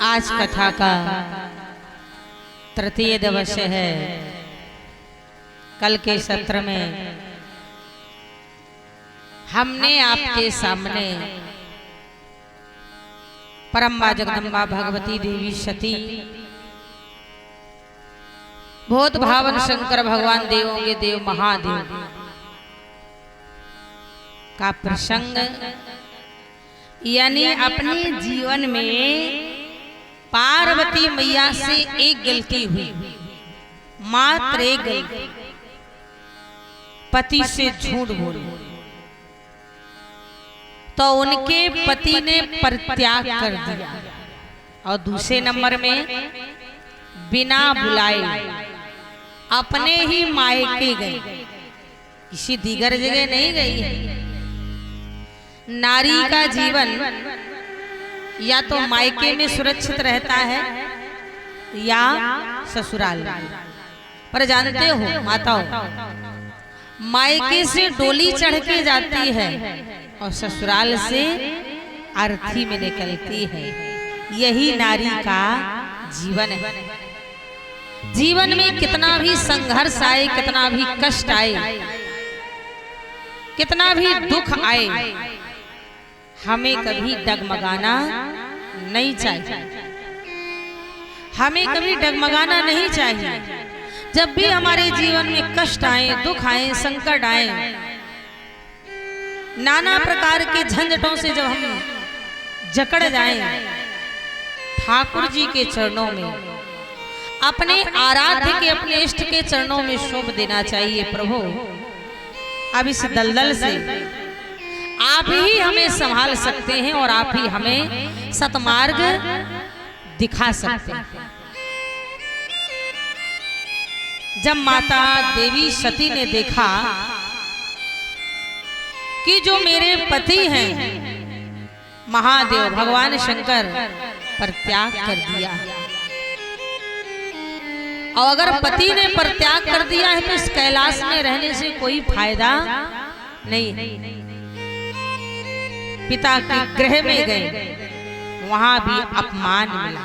आज कथा का तृतीय दिवस है। कल के सत्र में हमने आपके सामने परम्बा जगदम्बा भगवती देवी सती बहुत भावन शंकर भगवान देवों के देव महादेव का प्रसंग यानी अपने जीवन में पार्वती मैया से एक गलती हुई, मात्र एक गलती, पति से झूठ बोली तो उनके पति ने परित्याग कर दिया। और दूसरे नंबर में बिना बुलाए अपने ही मायके गई, किसी दीगर जगह नहीं गई है। नारी का जीवन या तो मायके में सुरक्षित रहता है या ससुराल में। पर जानते हो माताओं, मायके से डोली चढ़ के जाती है और ससुराल से अर्थी में निकलती है। यही नारी का जीवन है। जीवन में कितना भी संघर्ष आए, कितना भी कष्ट आए, कितना भी दुख आए, हमें कभी डगमगाना नहीं चाहिए। हमें कभी डगमगाना नहीं चाहिए। जब भी हमारे जीवन में कष्ट आए, दुख आए, संकट आए, नाना प्रकार के झंझटों से जब हम जकड़ जाएं, ठाकुर जी के चरणों में, अपने आराध्य के, अपने इष्ट के चरणों में सौंप देना चाहिए। प्रभु अब इस दलदल से आप ही हमें संभाल सकते हैं और आप ही हमें सतमार्ग दिखा सकते हैं। जब माता देवी सती ने देखा कि जो मेरे पति हैं महादेव भगवान शंकर परित्याग कर दिया, और अगर पति ने परित्याग कर दिया है तो इस कैलाश में रहने से कोई फायदा नहीं है। पिता के गृह में गए, वहां भी अपमान मिला।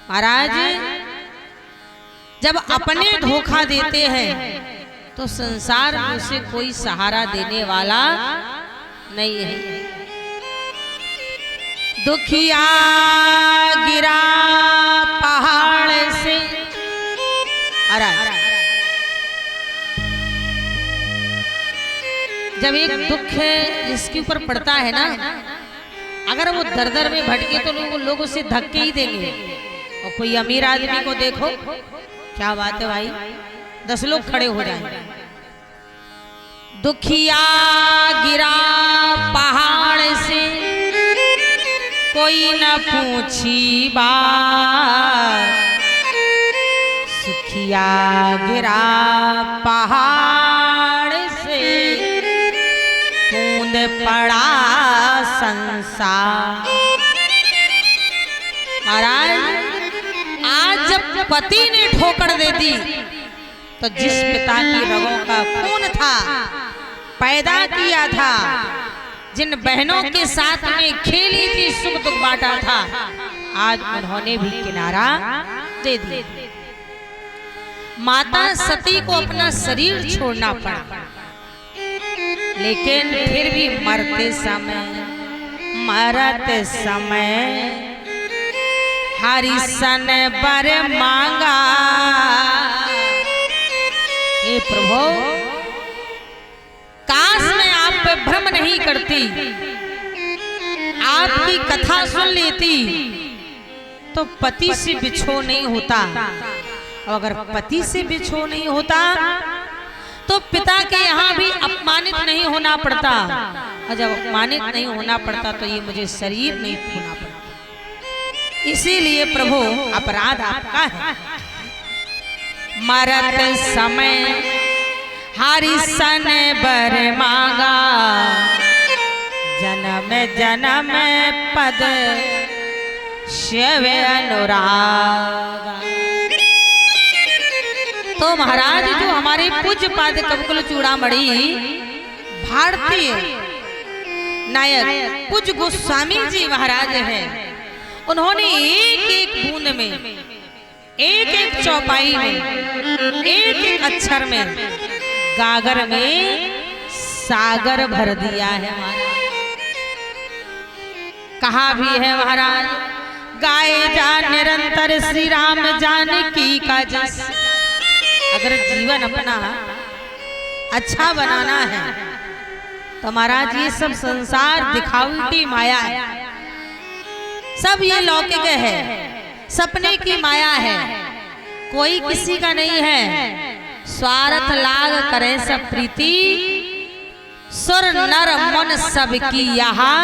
महाराज जब अपने धोखा देते हैं तो संसार में उसे कोई सहारा देने वाला नहीं है। दुखिया गिरा पहाड़ से, जब एक दुख जिसके ऊपर पड़ता है ना, अगर वो दर-दर में भटके तो लोग उसे धक्के ही देंगे। और कोई अमीर आदमी को देखो, क्या बात है भाई, 10 लोग खड़े हो जाएंगे। दुखिया गिरा पहाड़ से, कोई न पूछी बात, सुखिया गिरा पहाड़ से, बूंद पड़ा संसार। महाराज आज जब पति ने ठोकर दे दी तो जिस पिता की रगों का खून था, पैदा किया था, जिन बहनों के साथ में खेली थी, सुख दुख बांटा था, आज उन्होंने भी किनारा दे दिया। माता सती को अपना शरीर छोड़ना पड़ा, लेकिन फिर भी मरते समय हरिसन बर मांगा। हे प्रभु, काश मैं आप पे भ्रम नहीं करती, आपकी कथा सुन लेती तो पति से बिछो नहीं होता। और अगर पति से बिछो नहीं होता तो पिता के यहाँ भी अपमानित नहीं होना पड़ता, और जब अपमानित नहीं होना पड़ता तो ये मुझे शरीर नहीं खोना पड़ता। इसीलिए प्रभु अपराध आपका है। मरत समय हरिसन बर मांगा, जन्म जन्म पद शिव अनुराग। तो महाराज जो हमारे पूज्य पाद कवकुल चूड़ामणि भारतीय नायक पूज्य गोस्वामी जी महाराज हैं, उन्होंने एक एक बूंद में, एक एक चौपाई में, एक एक अक्षर में, गागर में सागर भर दिया है। कहा भी है महाराज, गाए जा निरंतर श्री राम जानकी का जस। अगर जीवन अपना अच्छा बनाना है तो महाराज ये सब संसार दिखावटी माया है, सब ये लौकिक है, सपने की माया है, कोई किसी का नहीं है। स्वार्थ लाग करे सब प्रीति, सुर नर मन सबकी यहाँ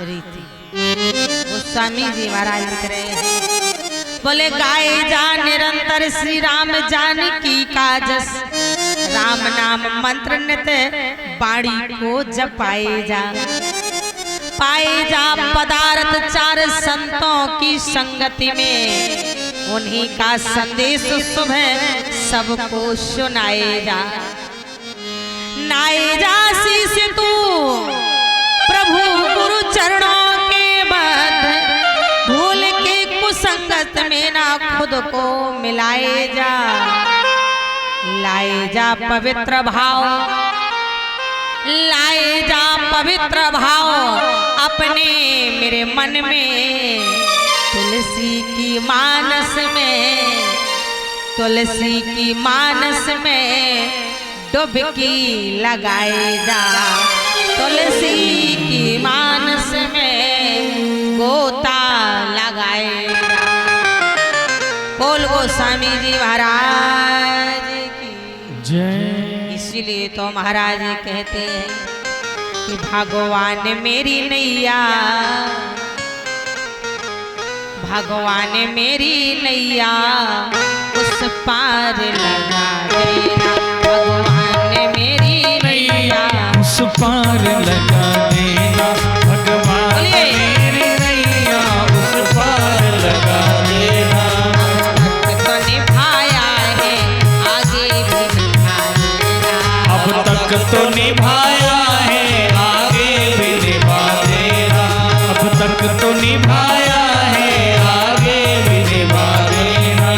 रीति। गोस्वामी जी महाराज लिख रहे हैं, बोले गाए जा निरंतर श्री राम जानकी का जस। राम नाम मंत्र नित बाणी को जपाए जा। पाए जा पदार्थ चार संतों की संगति में, उन्हीं का संदेश सुबह सबको सुनाए जा। नाए जा शीश तू प्रभु गुरु चरणों के बद्ध, भूल के कुसंगत में ना खुद को मिलाए जा। लाए जा पवित्र भाव, लाए जा पवित्र भाव अपने मेरे मन में। तुलसी की मानस में, तुलसी की मानस में डुबकी लगाए जा। तुलसी की मानस में गोता लगाए जा। बोल गोस्वामी जी महाराज की जय। इसीलिए तो महाराज कहते हैं कि भगवान मेरी नैया, भगवान मेरी नैया उस पार लगा देना। भगवान मेरी नैया उस पार लगा देना। भगवान मेरी नैया उस पार लगा देना। अब तक तो निभाया है, आगे भी निभा देना। अब तक तो निभाया है, आगे भी निभा देना। अब तक तो निभाया है, आगे भी निभा देना।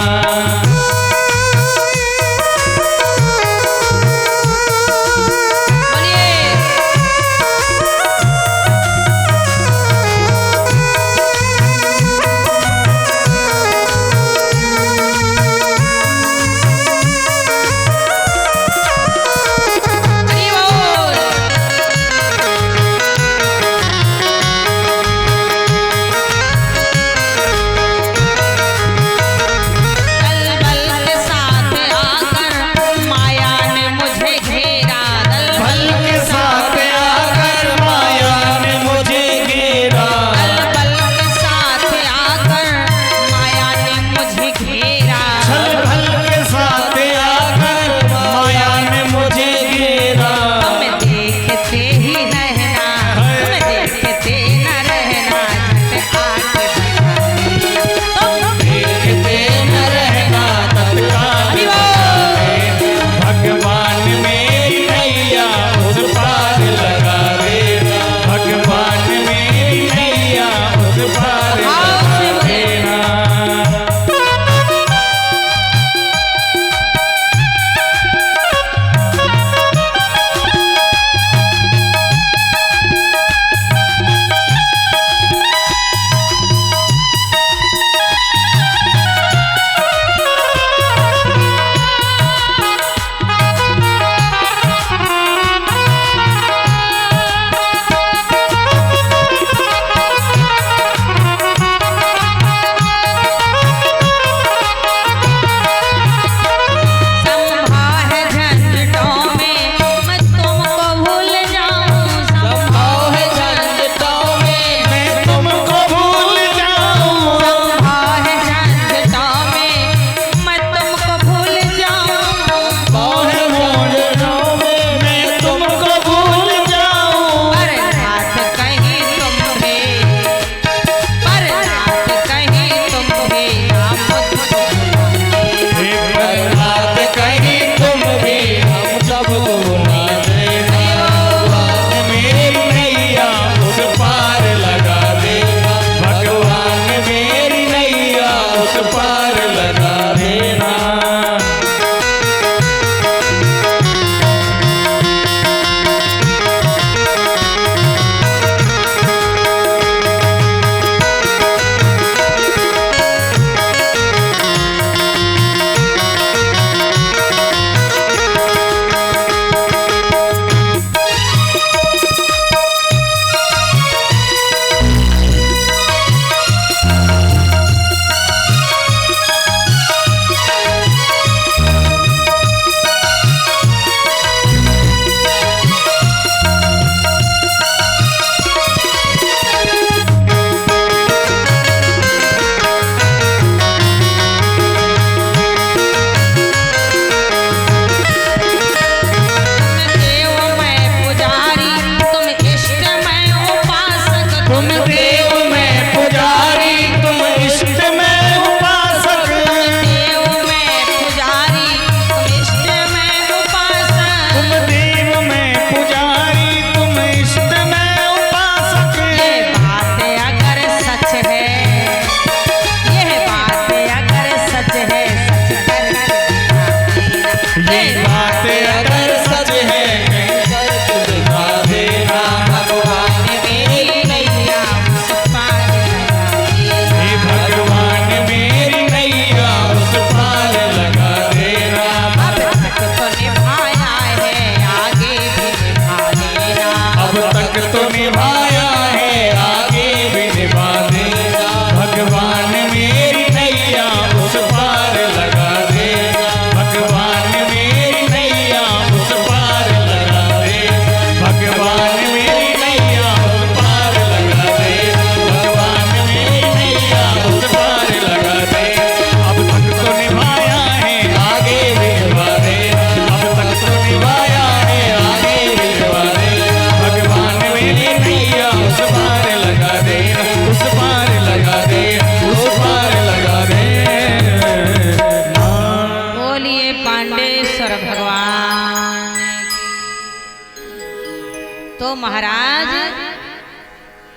तो महाराज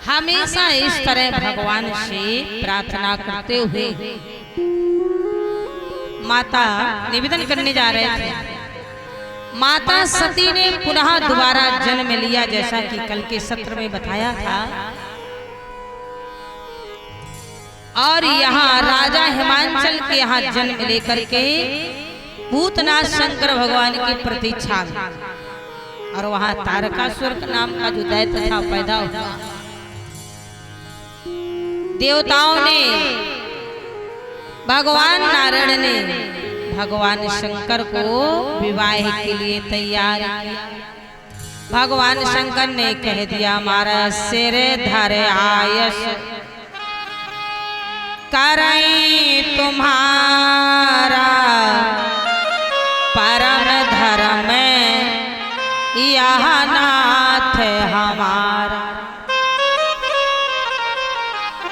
हमेशा इस तरह भगवान से प्रार्थना करते हुए माता निवेदन करने जा रहे थे। माता सती ने पुनः दोबारा जन्म लिया, जैसा कि कल के सत्र में बताया था। और यहाँ राजा हिमांचल के यहाँ जन्म लेकर के भूतनाथ शंकर भगवान की प्रतीक्षा में और वहां तारकासुर नाम का जो दैत्य था पैदा हुआ। देवताओं ने, भगवान नारायण ने भगवान शंकर को विवाह के लिए तैयार किया। भगवान शंकर ने कह दिया, मारा सिर धर आयस करें तुम्हारा परम धर्म यह नाथ हमारा।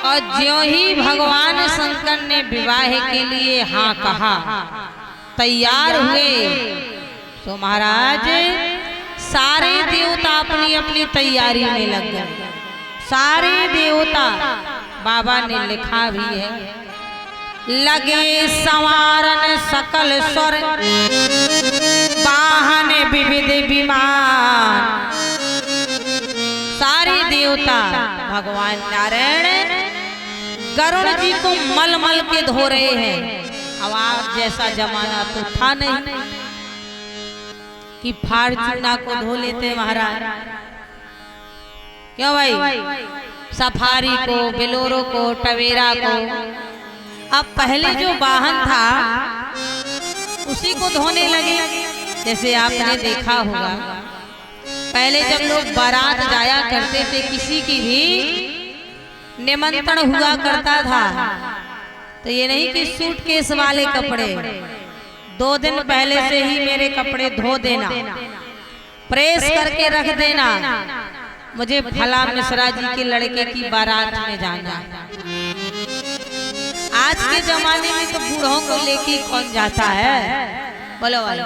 और ज्यों ही भगवान शंकर ने विवाह के लिए हाँ कहा, तैयार हुए, तो महाराज सारे देवता अपनी अपनी तैयारी में लग गए। सारे देवता, बाबा ने लिखा भी है, लगे संवारन सकल स्वर वाहन विविध विमान। सारे देवता भगवान नारायण गरुड़ जी को मल मल के धो रहे हैं। अब आप जैसा जमाना तो था नहीं कि फार्चूना को धो लेते महाराज। क्यों भाई? सफारी को, बेलोरो को, टवेरा को। अब पहले जो वाहन था उसी को धोने लगे। जैसे आपने देखा होगा, पहले जब लोग बारात जाया करते थे, किसी की भी निमंत्रण हुआ करता था, तो ये नहीं कि सूटकेस वाले कपड़े 2 दिन पहले से ही मेरे कपड़े धो देना, प्रेस करके रख देना, मुझे फला मिश्रा जी के लड़के की बारात में जाना। आज के जमाने में तो बूढ़ों को लेके कौन जाता है? बोलो बोलो।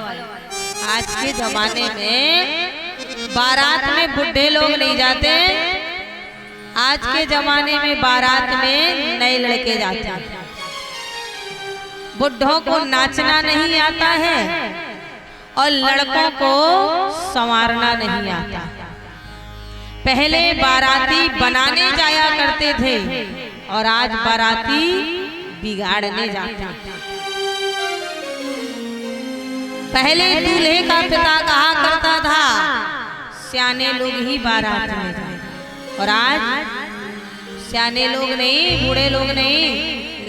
आज के जमाने में बारात में बुढ़े लोग नहीं जाते। आज के जमाने में बारात में नए लड़के जाते हैं। बुढ़ों को नाचना नहीं आता है और लड़कों को संवारना नहीं आता। पहले बाराती बनाने जाया करते थे और आज बाराती बिगाड़ने जाते हैं। पहले दूल्हे का पिता कहा करता था, सियाने लोग ही बारात में जाए, और आज सियाने लोग नहीं, बूढ़े लोग नहीं,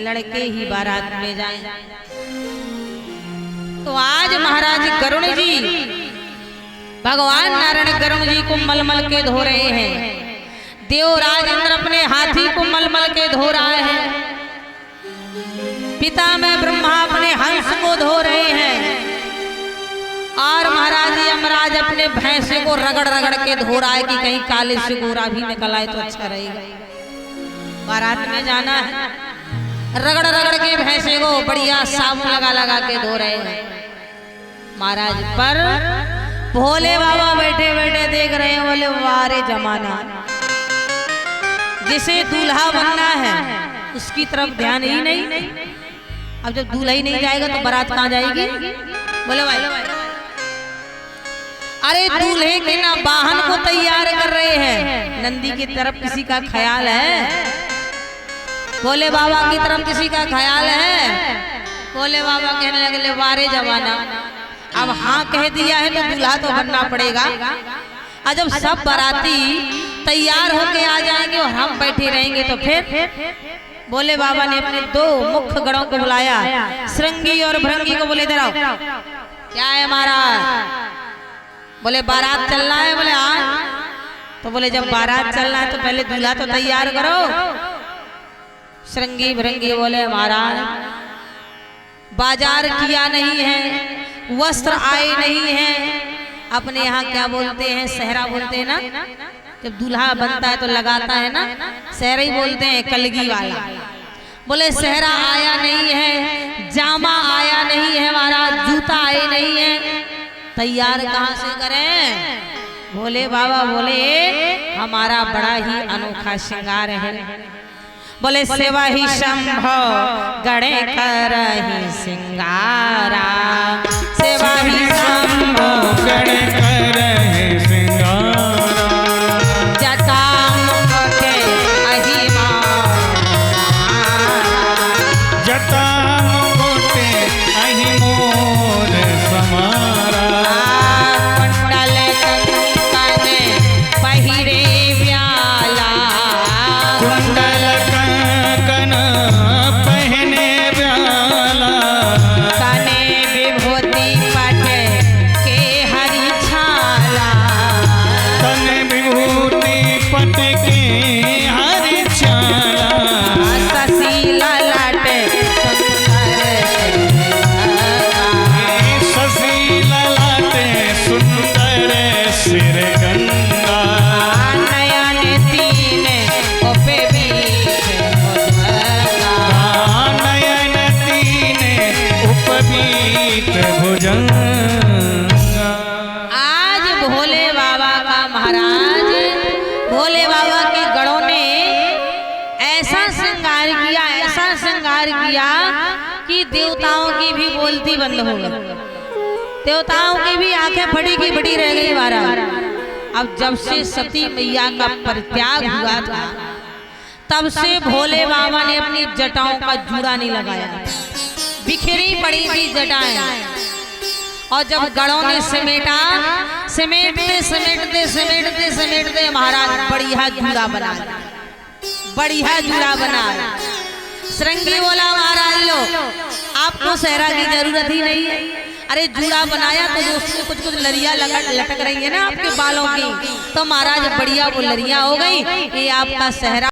लड़के ही बारात में जाएं। तो आज महाराज गरुड़ जी, भगवान नारायण गरुड़ जी को मलमल के धो रहे हैं। देवराज इंद्र अपने हाथी को मलमल के धो रहा है। पिता में ब्रह्मा अपने हंस को धो रहे हैं। और महाराज यमराज अपने भैंसे को रगड़ रगड़ के धो रहा है कि कहीं काले से गोरा भी निकल आए तो अच्छा रहेगा। बारात में जाना है, रगड़ रगड़ के भैंसे को बढ़िया साबुन लगा लगा के धो रहे हैं महाराज। पर भोले बाबा बैठे बैठे देख रहे हैं, बोले वारे जमाना, जिसे दूल्हा बनना है उसकी तरफ ध्यान ही नहीं। अब जब दूल्हा ही नहीं जाएगा तो बारात कहाँ जाएगी? बोले भाई, अरे दूल्हे के ना वाहन को तैयार कर रहे हैं, नंदी की तरफ किसी का ख्याल है? भोले बाबा की तरफ किसी का ख्याल है? भोले बाबा कहने लगे वारे जमाना, अब हाँ कह दिया है तो दूल्हा तो बनना पड़ेगा। और जब सब बाराती तैयार होके आ जाएंगे और हम बैठे रहेंगे तो फिर भोले बाबा ने अपने 2 मुख्य गणों को बुलाया, श्रृंगी और भृंगी को। बोले इधर आओ, क्या है हमारा? बोले बारात चलना है। बोले हाँ। तो बोले जब बारात चलना है तो पहले दूल्हा तो तैयार करो। श्रृंगी भृंगी बोले महाराज बाजार किया नहीं है, वस्त्र आए नहीं है। अपने यहाँ क्या बोलते हैं? सहरा बोलते हैं ना। जब दूल्हा बनता है तो लगाता है ना, सहरा ही बोलते हैं, कलगी वाला। बोले सहरा आया नहीं है, जामा आया नहीं है महाराज, जूता आए नहीं है, तैयार कहाँ से करें? भोले बाबा बोले हमारा बड़ा ही अनोखा श्रृंगार है। बोले सेवा ही शंभो गणे करहि श्रृंगारा, सेवा ही शंभो गणे करहि श्रृंगारा, जटा मुकुटे अहिमा, जटा मुकुटे अहि मोर समारा, कुंडल कंकण पहिरे व्याला, कुंडल कंकन पहने व्याला, तने विभूति पट के हरि छाला, तन विभूति पट के हरि छाला, शशि ललाट शशि ललाटे सुंदर सिर गंगा, नयन तीन ओपे बीच भुजंगा, नयन तीन उपवीत भुजंगा। आज भोले बाबा का महाराज भोले बाबा के गढ़ों ने ऐसा श्रृंगार किया कि देवताओं की भी बोलती बंद हो गई, देवताओं की भी आंखें फटी की फटी रह गई महाराज। अब जब से सती मैया का परित्याग हुआ था तब से भोले बाबा ने अपनी जटाओं का जूड़ा नहीं लगाया, बिखरी पड़ी थी जटाएं। और जब गढ़ों ने समेटा, समेटते समेटते समेटते समेटते महाराज बढ़िया जूड़ा बना, बढ़िया जूड़ा बना। श्रृंगी बोला महाराज लो आपको सहरा की जरूरत ही नहीं है, अरे जूड़ा बनाया तो उसमें कुछ कुछ लरिया लटक रही है ना आपके बालों की, तो महाराज बढ़िया वो लरिया हो गई, ये आपका सहरा